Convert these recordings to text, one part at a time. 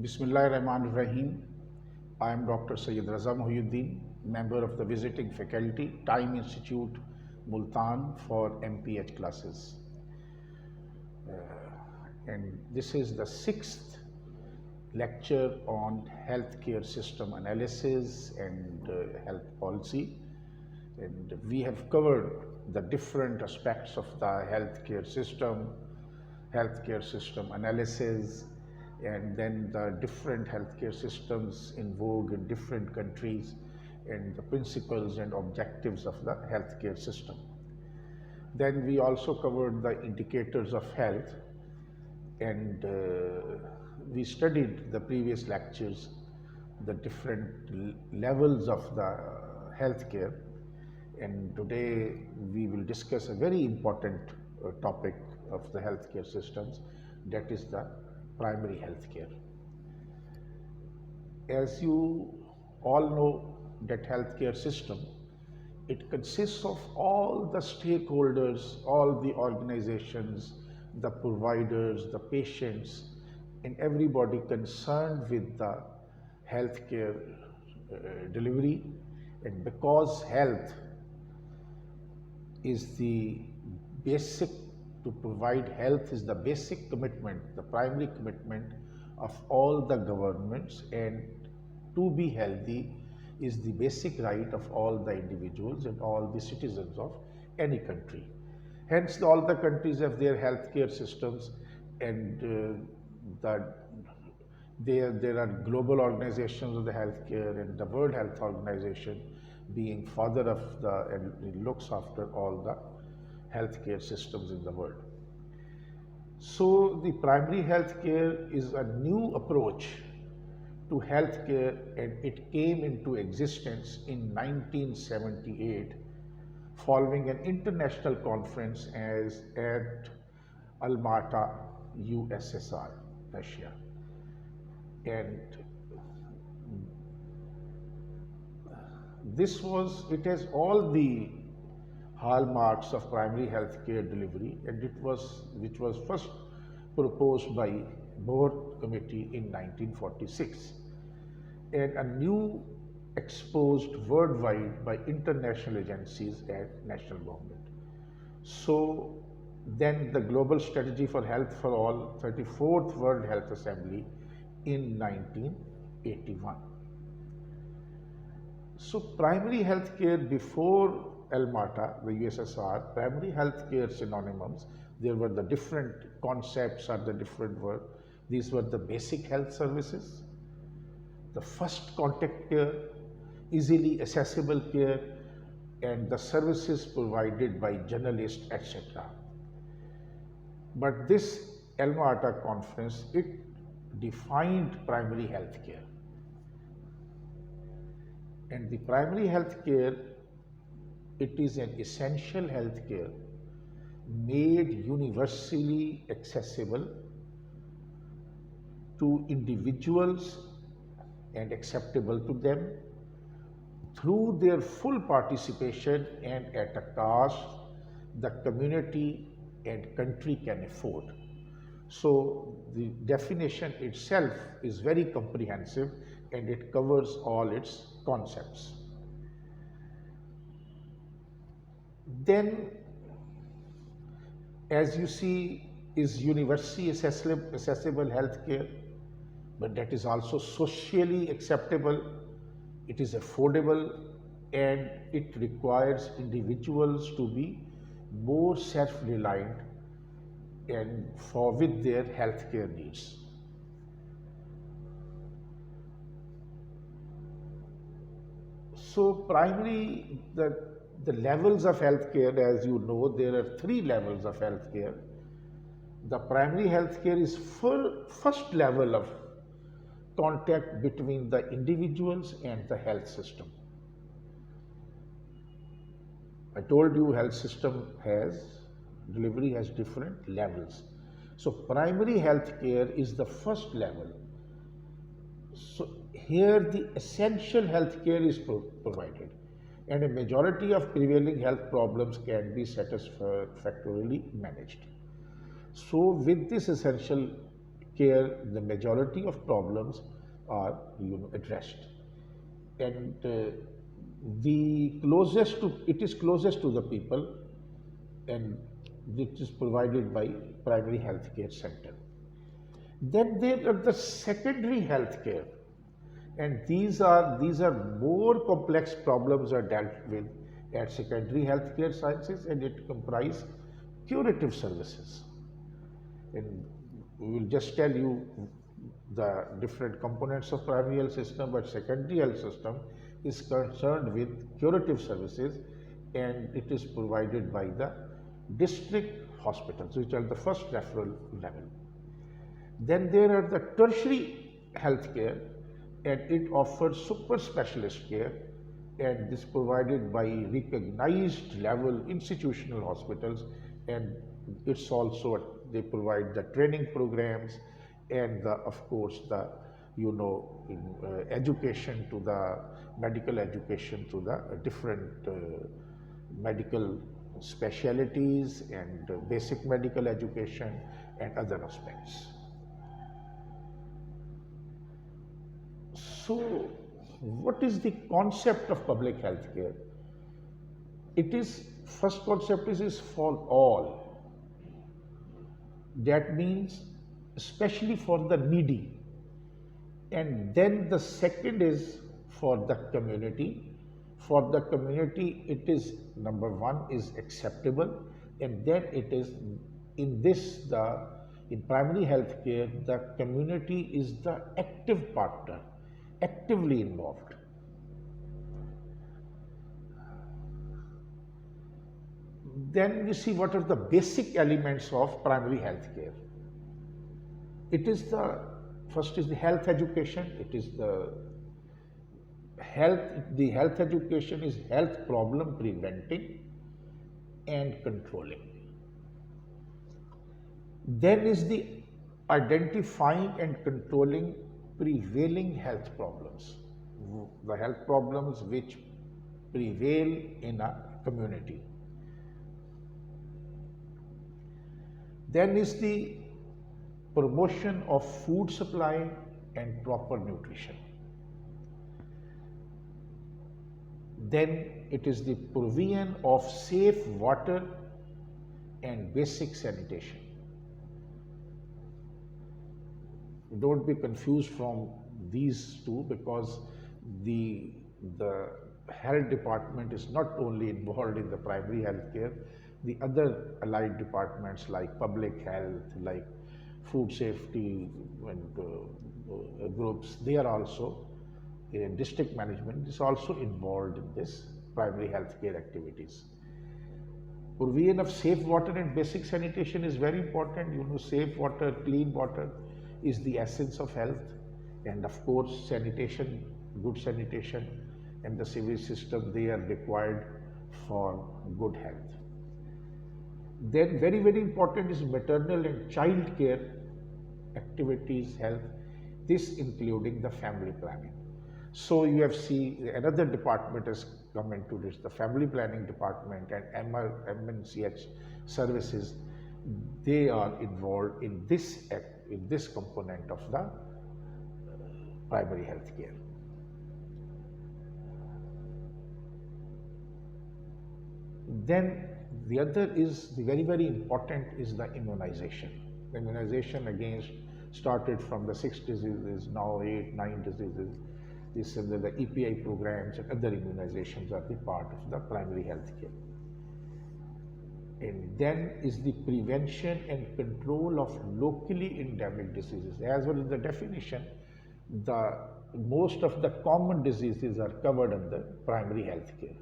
Bismillahirrahmanirrahim. I am Dr. Sayyid Raza Mohyuddin, member of the visiting faculty, Time Institute, Multan for MPH classes. And this is the sixth lecture on healthcare system analysis and health policy. And we have covered the different aspects of the healthcare system analysis, and then the different healthcare systems in vogue in different countries and the principles and objectives of the healthcare system. Then we also covered the indicators of health, and we studied the previous lectures, the different levels of the healthcare, and today we will discuss a very important topic of the healthcare systems, that is the primary healthcare. As you all know, that healthcare system, it consists of all the stakeholders, all the organizations, the providers, the patients, and everybody concerned with the healthcare delivery. And because health is the basic, to provide health is the basic commitment, the primary commitment of all the governments, and to be healthy is the basic right of all the individuals and all the citizens of any country. Hence, all the countries have their healthcare systems, and there are global organizations of the healthcare, and the World Health Organization being father of and looks after all the healthcare systems in the world. So the primary healthcare is a new approach to healthcare, and it came into existence in 1978 following an international conference at Almaty, USSR, Russia. And it has all the hallmarks of primary healthcare delivery, and which was first proposed by Bohr Committee in 1946, and a new exposed worldwide by international agencies and national government. So then the Global Strategy for Health for All, 34th World Health Assembly in 1981. So primary healthcare before Almaty, the USSR, primary healthcare synonyms, there were the different concepts or the different words. These were the basic health services, the first contact care, easily accessible care, and the services provided by journalists, etc. But this Almaty conference, it defined primary health care. And the primary health care, it is an essential health care made universally accessible to individuals and acceptable to them through their full participation and at a cost the community and country can afford. So the definition itself is very comprehensive, and it covers all its concepts. Then, as you see, is universally accessible healthcare, but that is also socially acceptable, it is affordable, and it requires individuals to be more self-reliant and with their healthcare needs. So primary, the levels of healthcare, as you know, there are three levels of healthcare. The primary healthcare is first level of contact between the individuals and the health system. I told you health system delivery has different levels. So primary healthcare is the first level. So here the essential healthcare is provided, and a majority of prevailing health problems can be satisfactorily managed. So with this essential care, the majority of problems are addressed. And the closest to it is closest to the people, and it is provided by primary health care center. Then there are the secondary health care, and these are more complex problems are dealt with at secondary healthcare sciences, and it comprise curative services. And we will just tell you the different components of primary health system, but secondary health system is concerned with curative services, and it is provided by the district hospitals, which are the first referral level. Then there are the tertiary health care, and it offers super specialist care, and this provided by recognized level institutional hospitals, and it's also they provide the training programs and of course the education to the medical education to the different medical specialities and basic medical education and other aspects. So, what is the concept of public health care? It is, first concept is for all. That means especially for the needy. And then the second is for the community. For the community, it is number one is acceptable, and then it is in primary health care, the community is the active partner, actively involved. Then you see what are the basic elements of primary health care. It is first is the health education. It is the health education is health problem preventing and controlling. Then is the identifying and controlling prevailing health problems, the health problems which prevail in a community. Then is the promotion of food supply and proper nutrition. Then it is the provision of safe water and basic sanitation. Don't be confused from these two, because the health department is not only involved in the primary health care, the other allied departments like public health, like food safety and groups, they are also in district management is also involved in this primary health care activities. Provision of safe water and basic sanitation is very important. Safe water, clean water is the essence of health, and of course sanitation, good sanitation and the sewage system, they are required for good health. Then very, very important is maternal and child care activities, health, this including the family planning. So you have seen another department has come into this, the family planning department and MNCH services, they are involved in this component of the primary health care. Then the other is the very, very important is the immunization. Immunization against started from the 6 diseases, now 8, 9 diseases. The EPI programs and other immunizations are the part of the primary health care. And then is the prevention and control of locally endemic diseases. As well as the definition, most of the common diseases are covered under primary health care.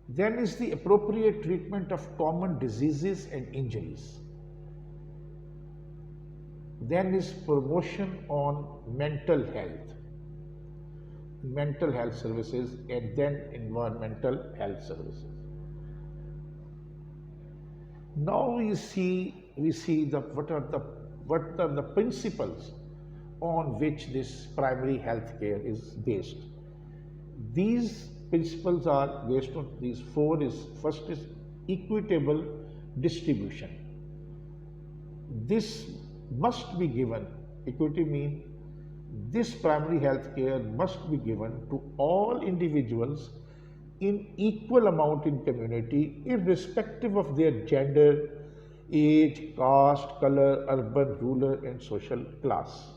Then is the appropriate treatment of common diseases and injuries. Then is promotion on mental health services, and then environmental health services. Now we see what are the principles on which this primary health care is based. These principles are based on these four. Is first is equitable distribution. This must be given. Equity means this primary health care must be given to all individuals in equal amount in community, irrespective of their gender, age, caste, color, urban, rural, and social class.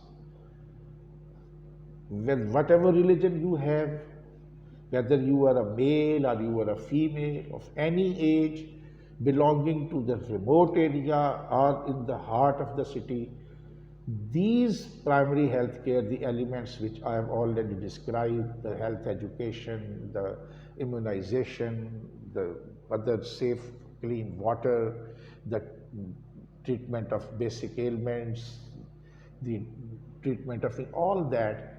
With whatever religion you have, whether you are a male or you are a female of any age, belonging to the remote area or in the heart of the city, these primary health care, the elements which I have already described, the health education, the immunization, the other safe, clean water, the treatment of basic ailments, the treatment of all that,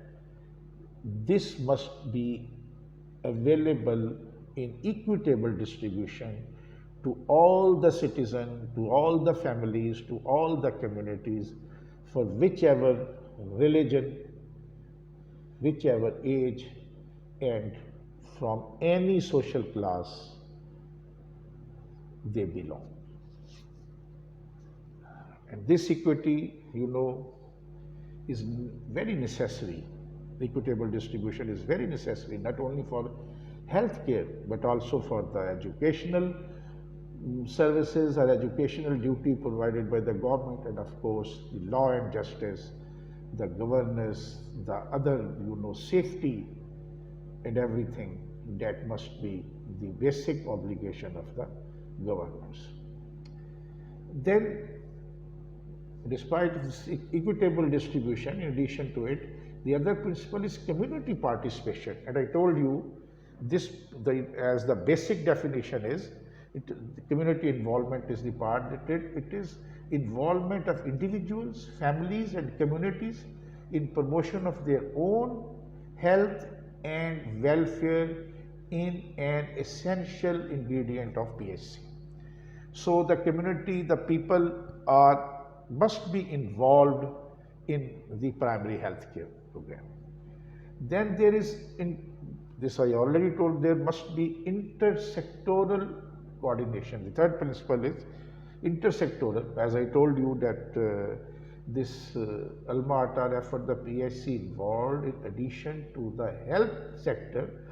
this must be available in equitable distribution to all the citizens, to all the families, to all the communities, for whichever religion, whichever age, and from any social class they belong. And this equity, is very necessary. Equitable distribution is very necessary, not only for healthcare, but also for the educational services or educational duty provided by the government, and of course the law and justice, the governance, the other, safety and everything that must be the basic obligation of the governments. Then, despite this equitable distribution, in addition to it, the other principle is community participation. And I told you this, as the basic definition is, the community involvement is the part that it is involvement of individuals, families, and communities in promotion of their own health and welfare in an essential ingredient of PHC. So the community, the people must be involved in the primary health care program. Then there is, this I already told, there must be intersectoral coordination. The third principle is intersectoral. As I told you that this Alma Ata effort, the PHC involved in addition to the health sector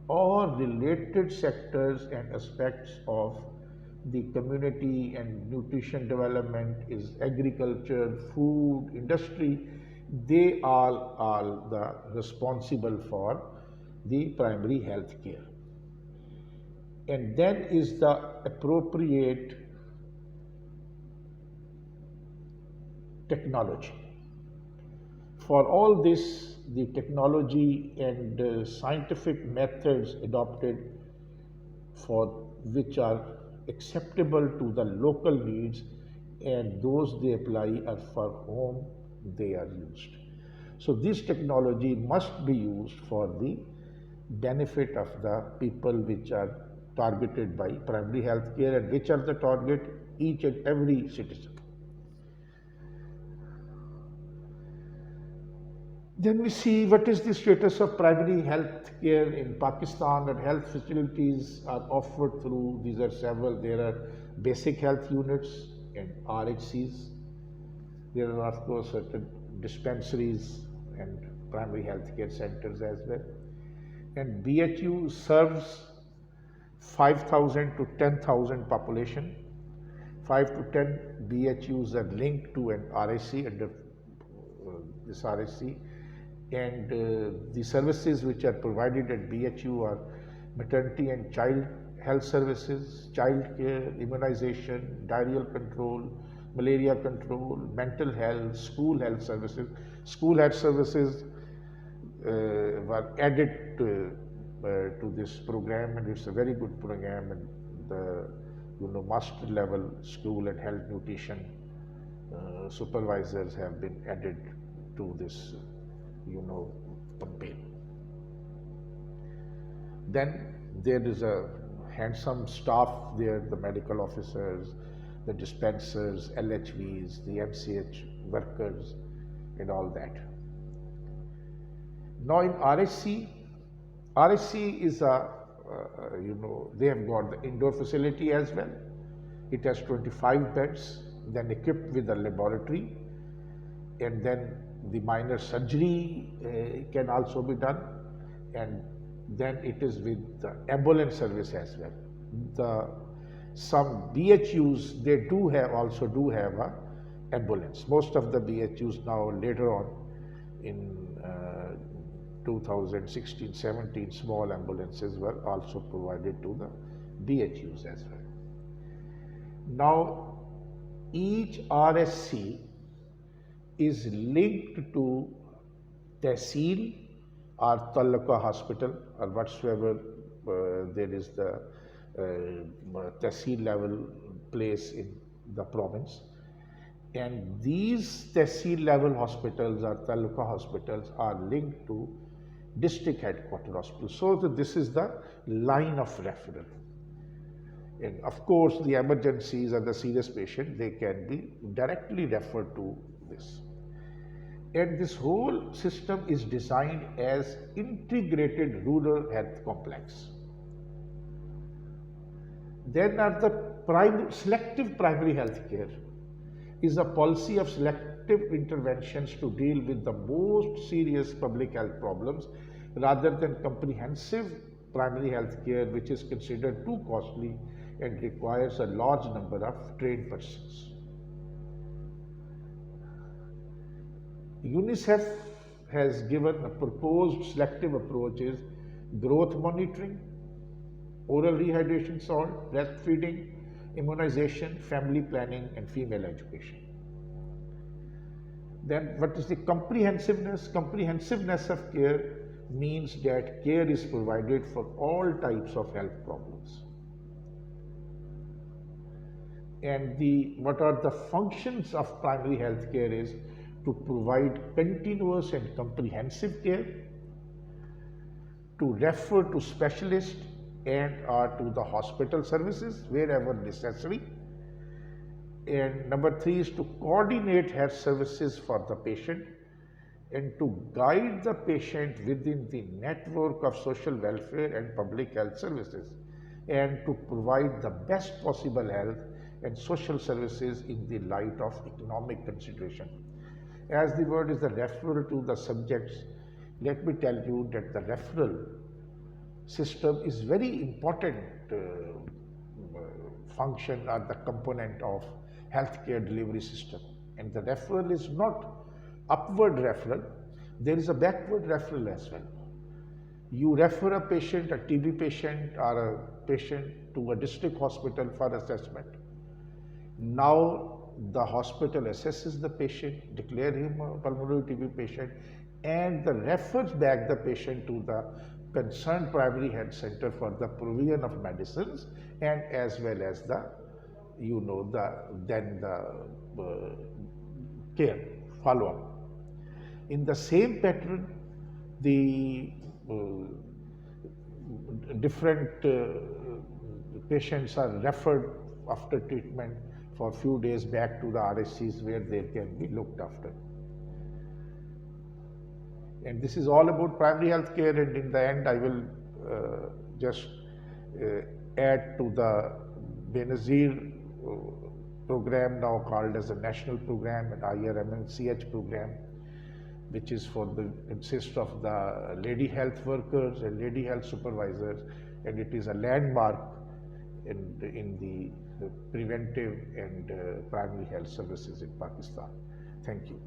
or related sectors and aspects of the community and nutrition development, is agriculture, food, industry. They all are the responsible for the primary health care. And then is the appropriate technology. For all this, the technology and scientific methods adopted for which are acceptable to the local needs, and those they apply are for whom they are used. So this technology must be used for the benefit of the people which are targeted by primary health care, and which are the target each and every citizen. Then we see what is the status of primary health care in Pakistan, and health facilities are offered through, these are several, there are basic health units and RHCs. There are of course certain dispensaries and primary health care centers as well. And BHU serves 5,000 to 10,000 population. 5 to 10 BHUs are linked to an RHC, under this RHC. And the services which are provided at BHU are maternity and child health services, child care, immunization, diarrheal control, malaria control, mental health, school health services. School health services were added to this program, and it's a very good program, and the master level school and health nutrition supervisors have been added to this campaign. Then there is a handsome staff there, the medical officers, the dispensers, LHVs, the MCH workers, and all that. Now in RHC, RSC is they have got the indoor facility as well. It has 25 beds, then equipped with a laboratory, and then the minor surgery can also be done, and then it is with the ambulance service as well. The some BHUs they also do have a ambulance. Most of the BHUs now later on in 2016-17 small ambulances were also provided to the BHUs as well. Now each RSC is linked to Tehsil or Taluka hospital or whatsoever there is the Tehsil level place in the province, and these Tehsil level hospitals or Taluka hospitals are linked to district headquarter hospital. So this is the line of referral. And of course, the emergencies or the serious patient, they can be directly referred to this. And this whole system is designed as integrated rural health complex. Then are the selective primary health care is a policy of selective interventions to deal with the most serious public health problems rather than comprehensive primary health care, which is considered too costly and requires a large number of trained persons. UNICEF has given a proposed selective approaches: growth monitoring, oral rehydration salt, breastfeeding, immunization, family planning, and female education. Then what is the comprehensiveness? Comprehensiveness of care means that care is provided for all types of health problems. And what are the functions of primary health care is to provide continuous and comprehensive care, to refer to specialists and or to the hospital services wherever necessary. And number 3 is to coordinate health services for the patient and to guide the patient within the network of social welfare and public health services, and to provide the best possible health and social services in the light of economic consideration. As the word is the referral to the subjects, let me tell you that the referral system is very important function or the component of healthcare delivery system. And the referral is not upward referral, there is a backward referral as well. You refer a patient, a TB patient or a patient to a district hospital for assessment. Now the hospital assesses the patient, declare him a pulmonary TB patient, and refers back the patient to the concerned primary health center for the provision of medicines and as well as the care follow-up. In the same pattern, the different patients are referred after treatment for a few days back to the RSCs where they can be looked after. And this is all about primary health care, and in the end I will just add to the Benazir program, now called as a national program, and IRMNCH program, which is consists of the lady health workers and lady health supervisors, and it is a landmark in the preventive and primary health services in Pakistan. Thank you.